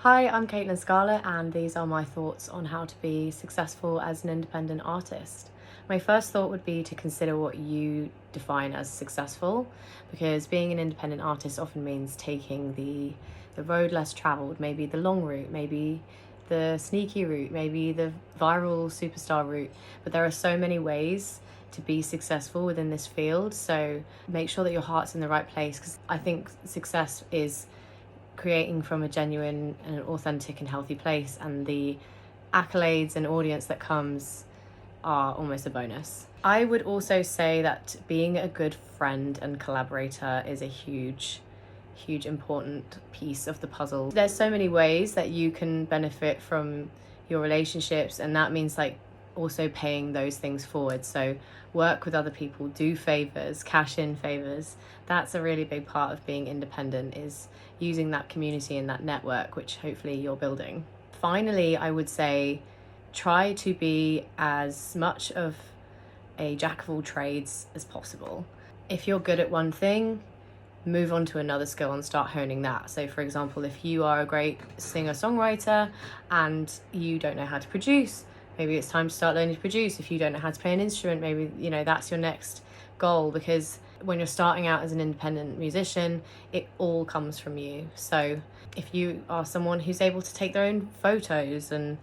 Hi, I'm Caitlyn Scarlett, and these are my thoughts on how to be successful as an independent artist. My first thought would be to consider what you define as successful, because being an independent artist often means taking the road less travelled, maybe the long route, maybe the sneaky route, maybe the viral superstar route. But there are so many ways to be successful within this field, so make sure that your heart's in the right place, because I think success is creating from a genuine and authentic and healthy place, and the accolades and audience that comes are almost a bonus. I would also say that being a good friend and collaborator is a huge important piece of the puzzle. There's so many ways that you can benefit from your relationships, and that means like also paying those things forward. So work with other people, do favors, cash in favors. That's a really big part of being independent, is using that community and that network, which hopefully you're building. Finally, I would say try to be as much of a jack of all trades as possible. If you're good at one thing, move on to another skill and start honing that. So for example, if you are a great singer-songwriter and you don't know how to produce, maybe it's time to start learning to produce. If you don't know how to play an instrument, maybe that's your next goal, because when you're starting out as an independent musician, it all comes from you. So if you are someone who's able to take their own photos and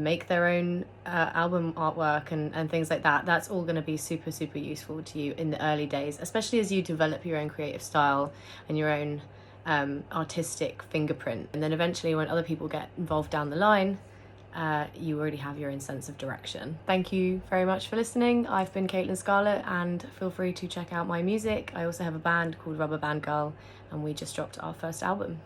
make their own album artwork and things like that, that's all going to be super useful to you in the early days, especially as you develop your own creative style and your own artistic fingerprint. And then eventually when other people get involved down the line, you already have your own sense of direction. Thank you very much for listening. I've been Caitlyn Scarlett, and feel free to check out my music. I also have a band called Rubberband Girl, and we just dropped our first album.